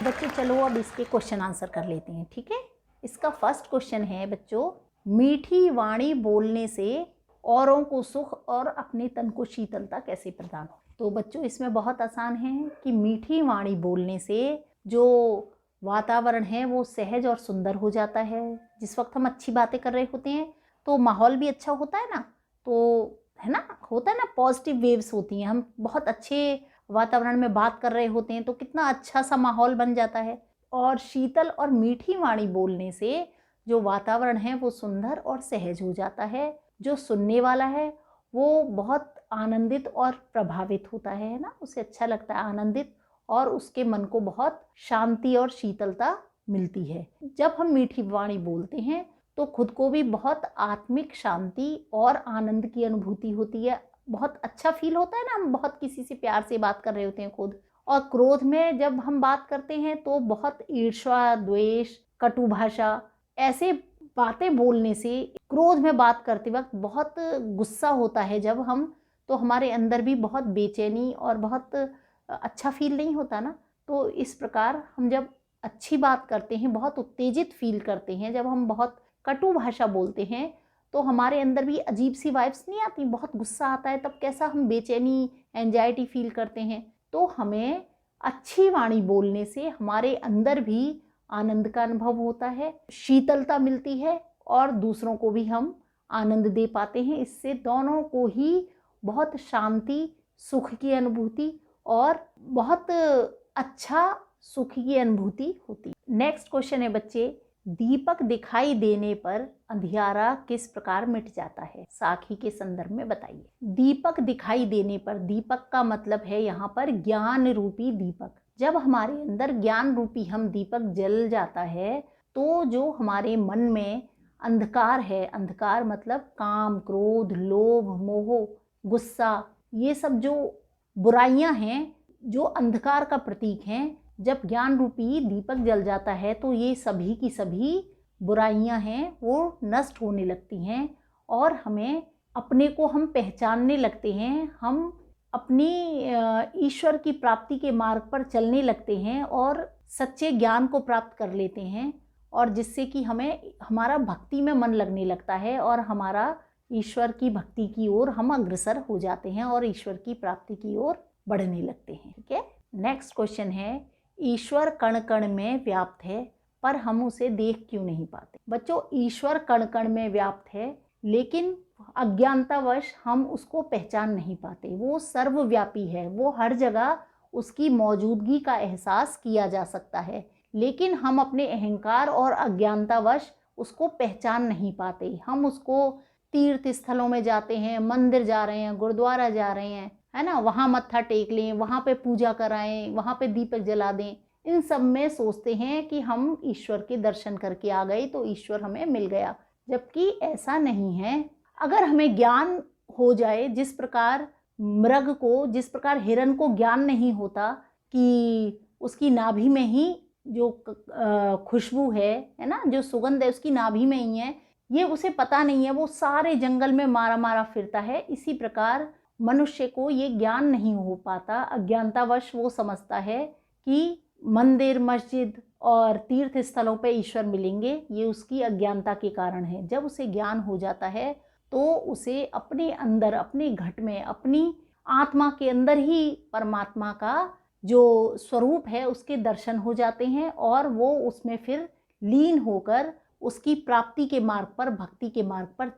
बच्चों चलो अब इसके क्वेश्चन आंसर कर लेते हैं, ठीक है। इसका फर्स्ट क्वेश्चन है बच्चों, मीठी वाणी बोलने से औरों को सुख और अपने तन को शीतलता कैसे प्रदान हो। तो बच्चों इसमें बहुत आसान है कि मीठी वाणी बोलने से जो वातावरण है वो सहज और सुंदर हो जाता है। जिस वक्त हम अच्छी बातें कर रहे होते हैं तो माहौल भी अच्छा होता है ना, तो है ना, होता है ना, पॉजिटिव वेव्स होती हैं। हम बहुत अच्छे वातावरण में बात कर रहे होते हैं तो कितना अच्छा सा माहौल बन जाता है। और शीतल और मीठी वाणी बोलने से जो वातावरण है वो सुंदर और सहज हो जाता है। जो सुनने वाला है वो बहुत आनंदित और प्रभावित होता है ना, उसे अच्छा लगता है, आनंदित, और उसके मन को बहुत शांति और शीतलता मिलती है। जब हम मीठी वाणी बोलते हैं तो खुद को भी बहुत आत्मिक शांति और आनंद की अनुभूति होती है। बहुत अच्छा फील होता है ना, हम बहुत किसी से प्यार से बात कर रहे होते हैं खुद। और क्रोध में जब हम बात करते हैं तो बहुत ईर्ष्या, द्वेष, कटु भाषा, ऐसे बातें बोलने से, क्रोध में बात करते वक्त बहुत गुस्सा होता है जब हम, तो हमारे अंदर भी बहुत बेचैनी और बहुत अच्छा फील नहीं होता ना। तो इस प्रकार हम जब अच्छी बात करते हैं, बहुत उत्तेजित फील करते हैं। जब हम बहुत कटु भाषा बोलते हैं तो हमारे अंदर भी अजीब सी वाइब्स नहीं आती, बहुत गुस्सा आता है, तब कैसा हम बेचैनी, एंजाइटी फील करते हैं। तो हमें अच्छी वाणी बोलने से हमारे अंदर भी आनंद का अनुभव होता है, शीतलता मिलती है, और दूसरों को भी हम आनंद दे पाते हैं। इससे दोनों को ही बहुत शांति, सुख की अनुभूति और बहुत अच्छा सुख की अनुभूति होती। नेक्स्ट क्वेश्चन है बच्चे, दीपक दिखाई देने पर अंधियारा किस प्रकार मिट जाता है, साखी के संदर्भ में बताइए। दीपक दिखाई देने पर, दीपक का मतलब है यहाँ पर ज्ञान रूपी दीपक। जब हमारे अंदर ज्ञान रूपी हम दीपक जल जाता है तो जो हमारे मन में अंधकार है, अंधकार मतलब काम, क्रोध, लोभ, मोह, गुस्सा, ये सब जो बुराइयां हैं, जो अंधकार का प्रतीक हैं, जब ज्ञान रूपी दीपक जल जाता है तो ये सभी की सभी बुराइयां हैं वो नष्ट होने लगती हैं, और हमें अपने को हम पहचानने लगते हैं। हम अपनी ईश्वर की प्राप्ति के मार्ग पर चलने लगते हैं और सच्चे ज्ञान को प्राप्त कर लेते हैं, और जिससे कि हमें हमारा भक्ति में मन लगने लगता है और हमारा ईश्वर की भक्ति की ओर हम अग्रसर हो जाते हैं और ईश्वर की प्राप्ति की ओर बढ़ने लगते हैं, ठीक है। नेक्स्ट क्वेश्चन है, ईश्वर कण कण में व्याप्त है पर हम उसे देख क्यों नहीं पाते। बच्चों ईश्वर कण कण में व्याप्त है लेकिन अज्ञानतावश हम उसको पहचान नहीं पाते। वो सर्वव्यापी है, वो हर जगह उसकी मौजूदगी का एहसास किया जा सकता है, लेकिन हम अपने अहंकार और अज्ञानतावश उसको पहचान नहीं पाते। हम उसको तीर्थ स्थलों में जाते हैं, मंदिर जा रहे हैं, गुरुद्वारा जा रहे हैं, है ना, वहाँ मत्था टेक लें, वहाँ पे पूजा कराएं, वहाँ पे दीपक जला दें, इन सब में सोचते हैं कि हम ईश्वर के दर्शन करके आ गए तो ईश्वर हमें मिल गया, जबकि ऐसा नहीं है। अगर हमें ज्ञान हो जाए, जिस प्रकार मृग को, जिस प्रकार हिरण को ज्ञान नहीं होता कि उसकी नाभि में ही जो खुशबू है ना, जो सुगंध है उसकी नाभि में ही है, ये उसे पता नहीं है, वो सारे जंगल में मारा मारा फिरता है। इसी प्रकार मनुष्य को ये ज्ञान नहीं हो पाता, अज्ञानतावश वो समझता है कि मंदिर, मस्जिद और तीर्थ स्थलों पे ईश्वर मिलेंगे, ये उसकी अज्ञानता के कारण है। जब उसे ज्ञान हो जाता है तो उसे अपने अंदर, अपने घट में, अपनी आत्मा के अंदर ही परमात्मा का जो स्वरूप है उसके दर्शन हो जाते हैं, और वो उसमें फिर लीन होकर उसकी प्राप्ति के मार्ग पर, भक्ति के मार्ग पर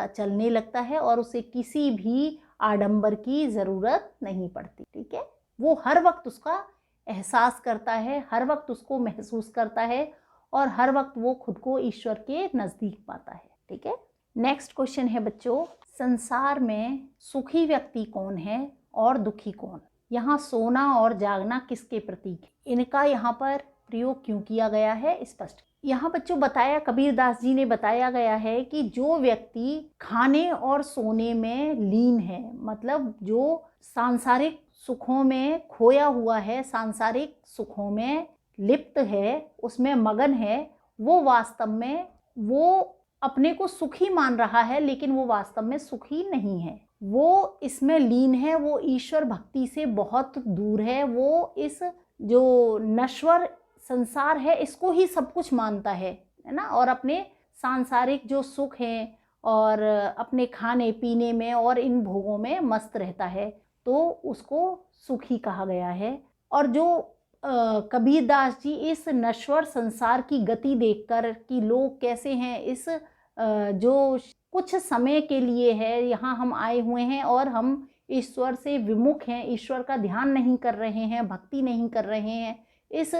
चलने लगता है, और उसे किसी भी आडंबर की ज़रूरत नहीं पड़ती, ठीक है। वो हर वक्त उसका एहसास करता है, हर वक्त उसको महसूस करता है, और हर वक्त वो खुद को ईश्वर के नज़दीक पाता है, ठीक है। नेक्स्ट क्वेश्चन है बच्चों, संसार में सुखी व्यक्ति कौन है और दुखी कौन। यहाँ सोना और जागना किसके प्रतीक है, इनका यहाँ पर प्रयोग क्यों किया गया है स्पष्ट। यहाँ बच्चों बताया, कबीरदास जी ने बताया गया है कि जो व्यक्ति खाने और सोने में लीन है, मतलब जो सांसारिक सुखों में खोया हुआ है, सांसारिक सुखों में लिप्त है, उसमें मगन है, वो वास्तव में, वो अपने को सुखी मान रहा है लेकिन वो वास्तव में सुखी नहीं है। वो इसमें लीन है, वो ईश्वर भक्ति से बहुत दूर है, वो इस जो नश्वर संसार है इसको ही सब कुछ मानता है ना, और अपने सांसारिक जो सुख हैं और अपने खाने पीने में और इन भोगों में मस्त रहता है, तो उसको सुखी कहा गया है। और जो कबीरदास जी इस नश्वर संसार की गति देखकर कि लोग कैसे हैं, इस जो कुछ समय के लिए है यहाँ हम आए हुए हैं और हम ईश्वर से विमुख हैं, ईश्वर का ध्यान नहीं कर रहे हैं, भक्ति नहीं कर रहे हैं, इस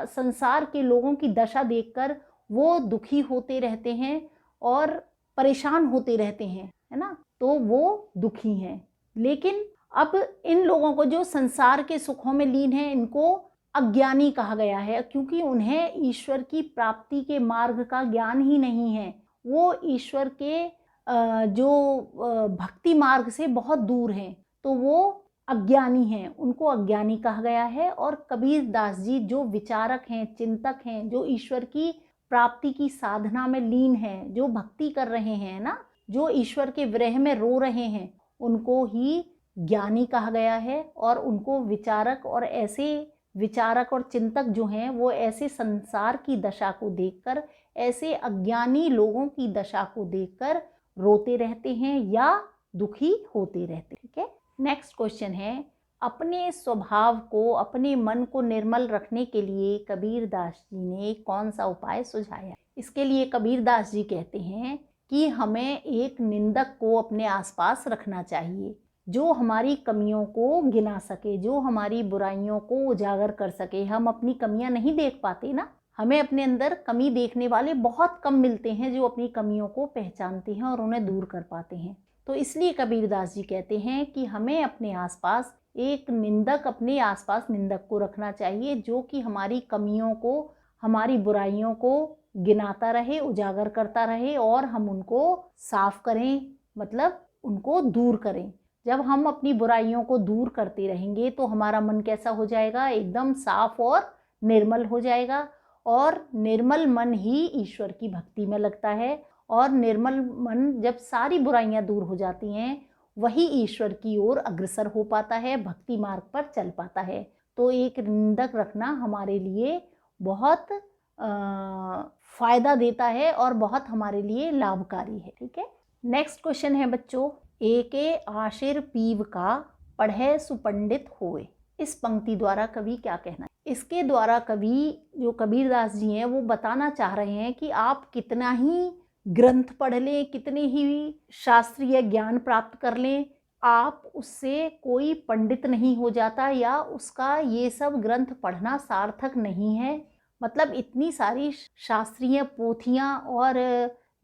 संसार के लोगों की दशा देखकर वो दुखी होते रहते हैं और परेशान होते रहते हैं, है ना, तो वो दुखी हैं। लेकिन अब इन लोगों को जो संसार के सुखों में लीन है, इनको अज्ञानी कहा गया है, क्योंकि उन्हें ईश्वर की प्राप्ति के मार्ग का ज्ञान ही नहीं है। वो ईश्वर के जो भक्ति मार्ग से बहुत दूर हैं, तो वो अज्ञानी हैं, उनको अज्ञानी कहा गया है। और कबीरदास जी जो विचारक हैं, चिंतक हैं, जो ईश्वर की प्राप्ति की साधना में लीन हैं, जो भक्ति कर रहे हैं ना, जो ईश्वर के विरह में रो रहे हैं, उनको ही ज्ञानी कहा गया है। और उनको विचारक, और ऐसे विचारक और चिंतक जो हैं वो ऐसे संसार की दशा को देखकर, ऐसे अज्ञानी लोगों की दशा को देखकर रोते रहते हैं या दुखी होते रहते हैं। ठीक है, नेक्स्ट क्वेश्चन है, अपने स्वभाव को, अपने मन को निर्मल रखने के लिए कबीरदास जी ने कौन सा उपाय सुझाया? इसके लिए कबीरदास जी कहते हैं कि हमें एक निंदक को अपने आसपास रखना चाहिए, जो हमारी कमियों को गिना सके, जो हमारी बुराइयों को उजागर कर सके। हम अपनी कमियां नहीं देख पाते ना, हमें अपने अंदर कमी देखने वाले बहुत कम मिलते हैं जो अपनी कमियों को पहचानते हैं और उन्हें दूर कर पाते हैं। तो इसलिए कबीरदास जी कहते हैं कि हमें अपने आसपास एक निंदक, अपने आसपास निंदक को रखना चाहिए, जो कि हमारी कमियों को, हमारी बुराइयों को गिनाता रहे, उजागर करता रहे, और हम उनको साफ करें, मतलब उनको दूर करें। जब हम अपनी बुराइयों को दूर करते रहेंगे तो हमारा मन कैसा हो जाएगा? एकदम साफ और निर्मल हो जाएगा। और निर्मल मन ही ईश्वर की भक्ति में लगता है, और निर्मल मन जब सारी बुराइयां दूर हो जाती हैं, वही ईश्वर की ओर अग्रसर हो पाता है, भक्ति मार्ग पर चल पाता है। तो एक निंदक रखना हमारे लिए बहुत फायदा देता है और बहुत हमारे लिए लाभकारी है। ठीक है, नेक्स्ट क्वेश्चन है बच्चों, एके आशिर पीव का पढ़े सुपंडित होए। इस पंक्ति द्वारा कवि क्या कहना है? इसके द्वारा कवि, जो कबीरदास जी हैं, वो बताना चाह रहे हैं कि आप कितना ही ग्रंथ पढ़ लें, कितने ही शास्त्रीय ज्ञान प्राप्त कर लें, आप उससे कोई पंडित नहीं हो जाता, या उसका ये सब ग्रंथ पढ़ना सार्थक नहीं है। मतलब इतनी सारी शास्त्रीय पोथियां और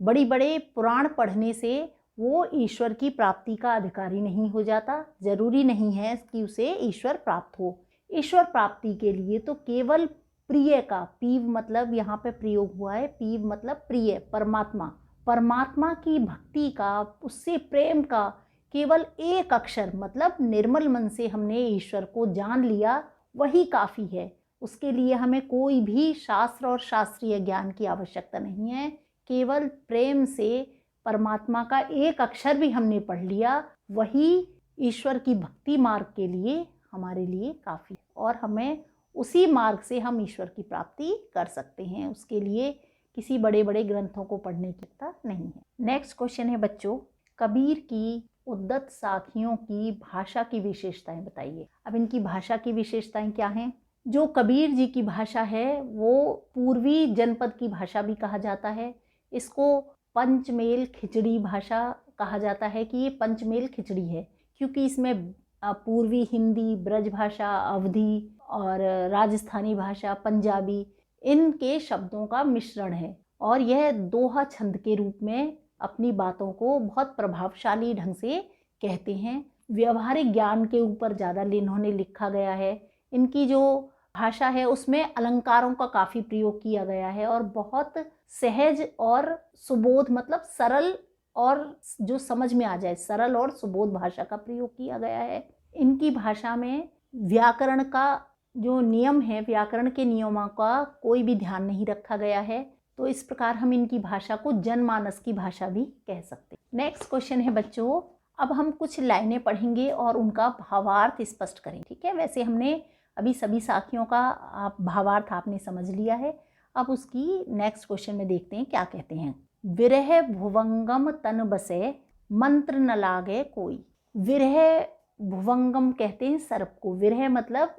बड़ी बड़े पुराण पढ़ने से वो ईश्वर की प्राप्ति का अधिकारी नहीं हो जाता। जरूरी नहीं है कि उसे ईश्वर प्राप्त हो। ईश्वर प्राप्ति के लिए तो केवल प्रिय का, पीव मतलब यहाँ पे प्रयोग हुआ है, पीव मतलब प्रिय, परमात्मा, परमात्मा की भक्ति का, उससे प्रेम का केवल एक अक्षर, मतलब निर्मल मन से हमने ईश्वर को जान लिया, वही काफ़ी है। उसके लिए हमें कोई भी शास्त्र और शास्त्रीय ज्ञान की आवश्यकता नहीं है। केवल प्रेम से परमात्मा का एक अक्षर भी हमने पढ़ लिया, वही ईश्वर की भक्ति मार्ग के लिए हमारे लिए काफ़ी है, और हमें उसी मार्ग से हम ईश्वर की प्राप्ति कर सकते हैं। उसके लिए किसी बड़े बड़े ग्रंथों को पढ़ने की आवश्यकता नहीं है। नेक्स्ट क्वेश्चन है बच्चों, कबीर की उद्दत साखियों की भाषा की विशेषताएं बताइए। अब इनकी भाषा की विशेषताएं क्या हैं? जो कबीर जी की भाषा है वो पूर्वी जनपद की भाषा भी कहा जाता है। इसको पंचमेल खिचड़ी भाषा कहा जाता है कि ये पंचमेल खिचड़ी है, क्योंकि इसमें पूर्वी हिंदी, ब्रज भाषा, अवधी और राजस्थानी भाषा, पंजाबी, इनके शब्दों का मिश्रण है। और यह दोहा छंद के रूप में अपनी बातों को बहुत प्रभावशाली ढंग से कहते हैं। व्यवहारिक ज्ञान के ऊपर ज़्यादा इन्होंने लिखा गया है। इनकी जो भाषा है उसमें अलंकारों का काफ़ी प्रयोग किया गया है, और बहुत सहज और सुबोध, मतलब सरल और जो समझ में आ जाए, सरल और सुबोध भाषा का प्रयोग किया गया है। इनकी भाषा में व्याकरण का जो नियम है, व्याकरण के नियमों का कोई भी ध्यान नहीं रखा गया है। तो इस प्रकार हम इनकी भाषा को जनमानस की भाषा भी कह सकते हैं। नेक्स्ट क्वेश्चन है बच्चों, अब हम कुछ लाइनें पढ़ेंगे और उनका भावार्थ स्पष्ट करेंगे। ठीक है, वैसे हमने अभी सभी साखियों का आप भावार्थ आपने समझ लिया है। अब उसकी नेक्स्ट क्वेश्चन में देखते हैं क्या कहते हैं। विरह भुवंगम तन बसे मंत्र न लागे कोई। विरह भुवंगम कहते हैं सर्प को। विरह मतलब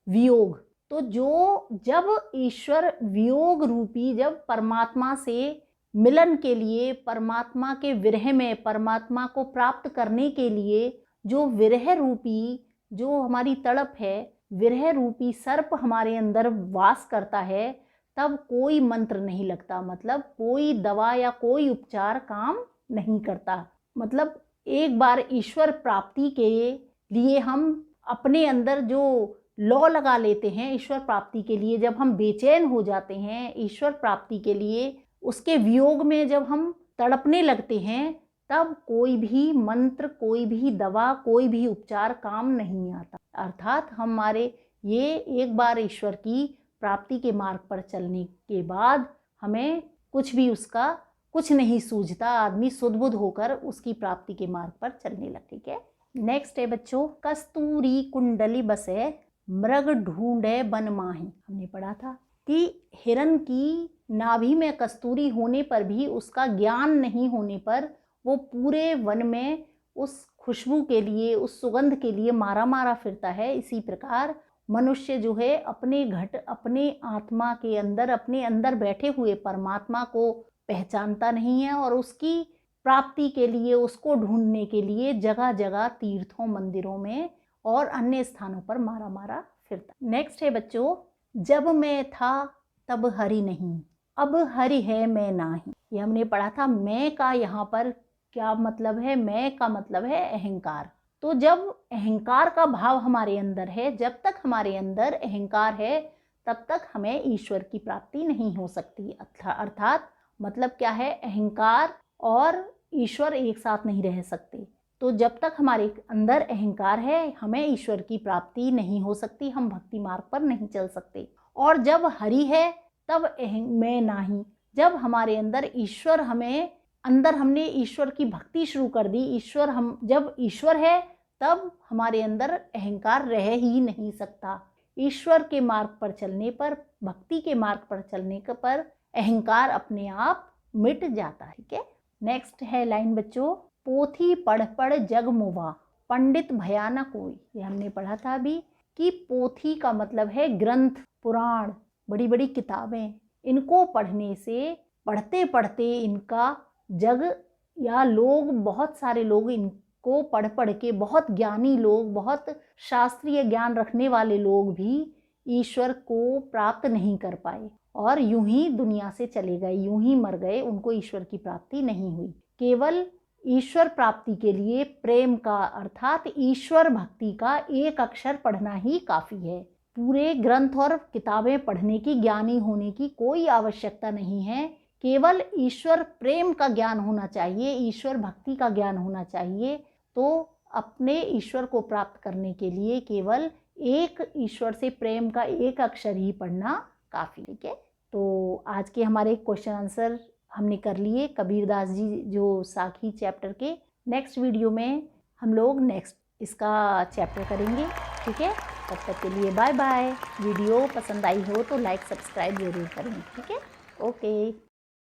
वियोग। तो जब ईश्वर वियोग रूपी, जब परमात्मा से मिलन के लिए, परमात्मा के विरह में परमात्मा को प्राप्त करने के लिए जो विरह रूपी, जो हमारी तड़प है, विरह रूपी सर्प हमारे अंदर वास करता है, तब कोई मंत्र नहीं लगता। मतलब कोई दवा या कोई उपचार काम नहीं करता। मतलब एक बार ईश्वर प्राप्ति के लिए हम अपने अंदर जो लौ लगा लेते हैं, ईश्वर प्राप्ति के लिए जब हम बेचैन हो जाते हैं, ईश्वर प्राप्ति के लिए उसके वियोग में जब हम तड़पने लगते हैं, तब कोई भी मंत्र, कोई भी दवा, कोई भी उपचार काम नहीं आता। अर्थात हमारे ये एक बार ईश्वर की प्राप्ति के मार्ग पर चलने के बाद हमें कुछ भी उसका कुछ नहीं सूझता। आदमी सुदबुद होकर उसकी प्राप्ति के मार्ग पर चलने लगे। ठीक है, नेक्स्ट है बच्चों, कस्तूरी कुंडली बसे मृग ढूंढे बन माही। हमने पढ़ा था कि हिरण की नाभि में कस्तूरी होने पर भी, उसका ज्ञान नहीं होने पर, वो पूरे वन में उस खुशबू के लिए, उस सुगंध के लिए मारा मारा फिरता है। इसी प्रकार मनुष्य जो है अपने घट, अपने आत्मा के अंदर, अपने अंदर बैठे हुए परमात्मा को पहचानता नहीं है और उसकी प्राप्ति के लिए, उसको ढूंढने के लिए जगह जगह तीर्थों, मंदिरों में और अन्य स्थानों पर मारा मारा फिरता। नेक्स्ट है बच्चों, जब मैं था तब हरि नहीं, अब हरि है मैं नाही। ये हमने पढ़ा था। मैं का यहाँ पर क्या मतलब है? मैं का मतलब है अहंकार। तो जब अहंकार का भाव हमारे अंदर है, जब तक हमारे अंदर अहंकार है, तब तक हमें ईश्वर की प्राप्ति नहीं हो सकती। अर्थात मतलब क्या है? अहंकार और ईश्वर एक साथ नहीं रह सकते। तो जब तक हमारे अंदर अहंकार है, हमें ईश्वर की प्राप्ति नहीं हो सकती, हम भक्ति मार्ग पर नहीं चल सकते। और जब हरि है तब मैं नाही। जब हमारे अंदर ईश्वर, हमने ईश्वर की भक्ति शुरू कर दी, जब ईश्वर है तब हमारे अंदर अहंकार रह ही नहीं सकता। ईश्वर के मार्ग पर चलने पर, भक्ति के मार्ग पर चलने पर अहंकार अपने आप मिट जाता है। ठीक है, नेक्स्ट है लाइन बच्चों, पोथी पढ़ पढ़ जग मुवा पंडित भया न कोई। ये हमने पढ़ा था अभी कि पोथी का मतलब है ग्रंथ, पुराण, बड़ी बड़ी किताबें। इनको पढ़ने से, पढ़ते पढ़ते इनका जग या लोग, बहुत सारे लोग इनको पढ़ पढ़ के, बहुत ज्ञानी लोग, बहुत शास्त्रीय ज्ञान रखने वाले लोग भी ईश्वर को प्राप्त नहीं कर पाए और यूं ही दुनिया से चले गए, यूं ही मर गए, उनको ईश्वर की प्राप्ति नहीं हुई। केवल ईश्वर प्राप्ति के लिए प्रेम का, अर्थात ईश्वर भक्ति का एक अक्षर पढ़ना ही काफ़ी है। पूरे ग्रंथ और किताबें पढ़ने की, ज्ञानी होने की कोई आवश्यकता नहीं है। केवल ईश्वर प्रेम का ज्ञान होना चाहिए, ईश्वर भक्ति का ज्ञान होना चाहिए। तो अपने ईश्वर को प्राप्त करने के लिए केवल एक ईश्वर से प्रेम का एक अक्षर ही पढ़ना काफ़ी। ठीक है, तो आज के हमारे क्वेश्चन आंसर हमने कर लिए कबीरदास जी जो साखी चैप्टर के। नेक्स्ट वीडियो में हम लोग नेक्स्ट इसका चैप्टर करेंगे। ठीक है, तब तक के लिए बाय बाय। वीडियो पसंद आई हो तो लाइक सब्सक्राइब जरूर करें। ठीक है, ओके।